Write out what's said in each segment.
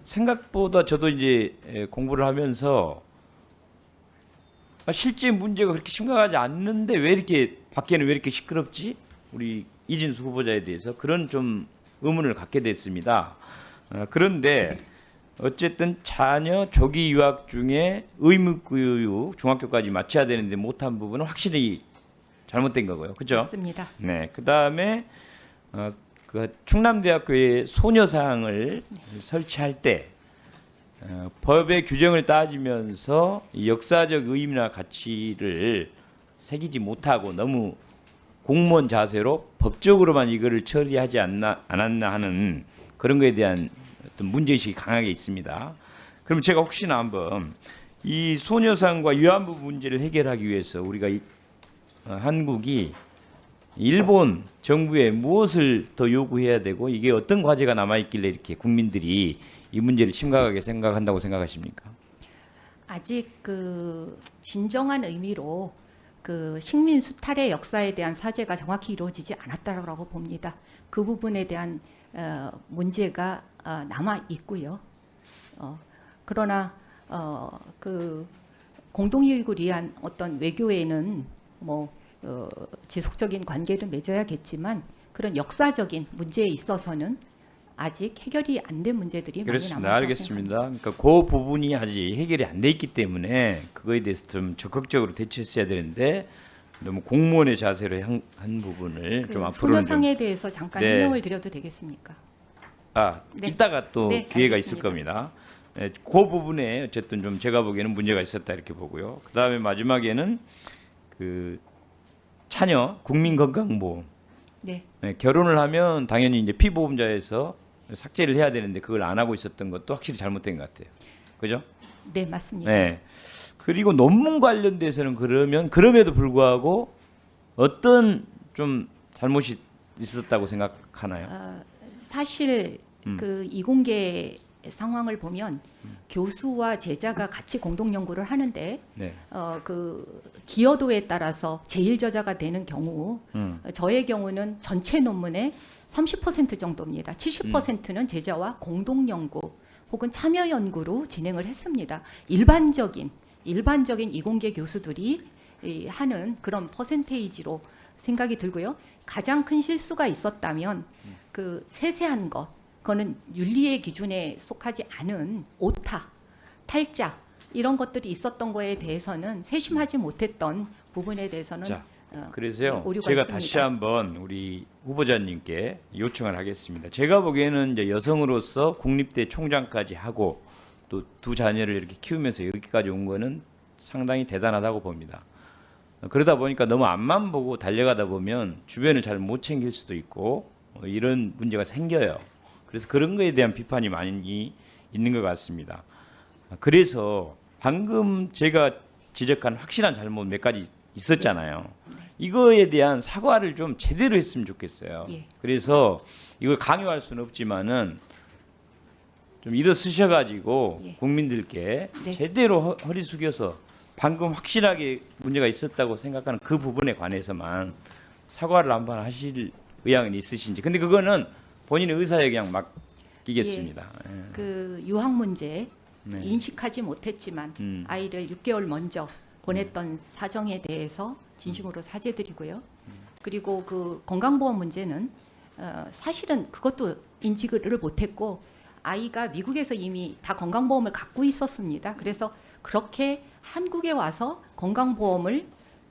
생각보다 저도 이제 공부를 하면서 실제 문제가 그렇게 심각하지 않는데 왜 이렇게 밖에는 왜 이렇게 시끄럽지? 우리 이진수 후보자에 대해서 그런 좀 의문을 갖게 됐습니다. 그런데 어쨌든 자녀 조기 유학 중에 의무교육 중학교까지 마쳐야 되는데 못한 부분은 확실히 잘못된 거고요. 그죠? 맞습니다. 네. 그다음에 그 충남대학교의 소녀상을 설치할 때 법의 규정을 따지면서 이 역사적 의미나 가치를 새기지 못하고 너무 공무원 자세로 법적으로만 이거를 처리하지 않았나 하는 그런 거에 대한 어떤 문제의식이 강하게 있습니다. 그럼 제가 혹시나 한번 이 소녀상과 위안부 문제를 해결하기 위해서 우리가 한국이 일본 정부에 무엇을 더 요구해야 되고 이게 어떤 과제가 남아있길래 이렇게 국민들이 이 문제를 심각하게 생각한다고 생각하십니까? 아직 그 진정한 의미로 그 식민 수탈의 역사에 대한 사죄가 정확히 이루어지지 않았다라고 봅니다. 그 부분에 대한 문제가 남아 있고요. 그러나 그 공동이익을 위한 어떤 외교에는 뭐 지속적인 관계를 맺어야겠지만 그런 역사적인 문제에 있어서는 아직 해결이 안 된 문제들이 그렇습니다. 많이 남아 있다고 알겠습니다. 그러니까 그 부분이 아직 해결이 안 돼 있기 때문에 그거에 대해서 좀 적극적으로 대처했어야 되는데 너무 공무원의 자세로 한 부분을 좀 앞으로는 소녀상에 대해서 잠깐 네. 설명을 드려도 되겠습니까? 네. 이따가 또 네, 기회가 알겠습니다. 있을 겁니다. 네, 그 부분에 어쨌든 좀 제가 보기에는 문제가 있었다 이렇게 보고요. 그 다음에 마지막에는 그 자녀 국민건강보험. 네. 네, 결혼을 하면 당연히 이제 피보험자에서 삭제를 해야 되는데 그걸 안 하고 있었던 것도 확실히 잘못된 것 같아요. 그죠? 네, 맞습니다. 네. 그리고 논문 관련돼서는 그러면 그럼에도 불구하고 어떤 좀 잘못이 있었다고 생각하나요? 사실 그 이공계 상황을 보면 교수와 제자가 같이 공동 연구를 하는데 네. 그 기여도에 따라서 제일 저자가 되는 경우 저의 경우는 전체 논문의 30% 정도입니다. 70%는 제자와 공동 연구 혹은 참여 연구로 진행을 했습니다. 일반적인 이공계 교수들이 하는 그런 퍼센테이지로 생각이 들고요. 가장 큰 실수가 있었다면 그 세세한 것, 그거는 윤리의 기준에 속하지 않은 오타, 탈자 이런 것들이 있었던 거에 대해서는 세심하지 못했던 부분에 대해서는 자, 그래서요. 오류가 제가 있습니다. 다시 한번 우리 후보자님께 요청을 하겠습니다. 제가 보기에는 이제 여성으로서 국립대 총장까지 하고 또 두 자녀를 이렇게 키우면서 여기까지 온 거는 상당히 대단하다고 봅니다. 그러다 보니까 너무 앞만 보고 달려가다 보면 주변을 잘 못 챙길 수도 있고 이런 문제가 생겨요. 그래서 그런 거에 대한 비판이 많이 있는 것 같습니다. 그래서 방금 제가 지적한 확실한 잘못 몇 가지 있었잖아요. 이거에 대한 사과를 좀 제대로 했으면 좋겠어요. 예. 그래서 이걸 강요할 수는 없지만은 좀 일어서셔가지고 예. 국민들께 네. 제대로 허리 숙여서 방금 확실하게 문제가 있었다고 생각하는 그 부분에 관해서만 사과를 한번 하실 의향은 있으신지. 근데 그거는 본인의 의사에 그냥 맡기겠습니다. 예. 그 유학 문제 네. 인식하지 못했지만 아이를 6개월 먼저 보냈던 사정에 대해서 진심으로 사죄드리고요. 그리고 그 건강보험 문제는 사실은 그것도 인식을 못했고 아이가 미국에서 이미 다 건강보험을 갖고 있었습니다. 그래서 그렇게 한국에 와서 건강보험을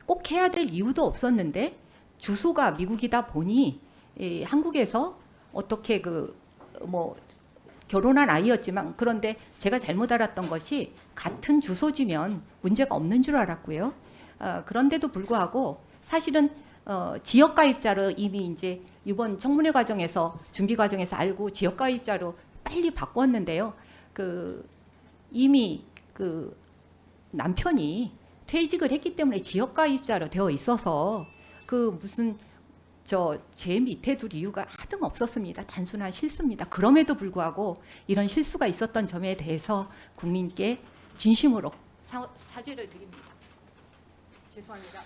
꼭 해야 될 이유도 없었는데 주소가 미국이다 보니 한국에서 어떻게 뭐 결혼한 아이였지만 그런데 제가 잘못 알았던 것이 같은 주소지면 문제가 없는 줄 알았고요. 그런데도 불구하고 사실은 지역가입자로 이미 이제 이번 청문회 과정에서 준비 과정에서 알고 지역가입자로 빨리 바꿨는데요. 이미 남편이 퇴직을 했기 때문에 지역가입자로 되어 있어서 무슨 제 밑에 둘 이유가 하등 없었습니다. 단순한 실수입니다. 그럼에도 불구하고 이런 실수가 있었던 점에 대해서 국민께 진심으로 사죄를 드립니다. 죄송합니다.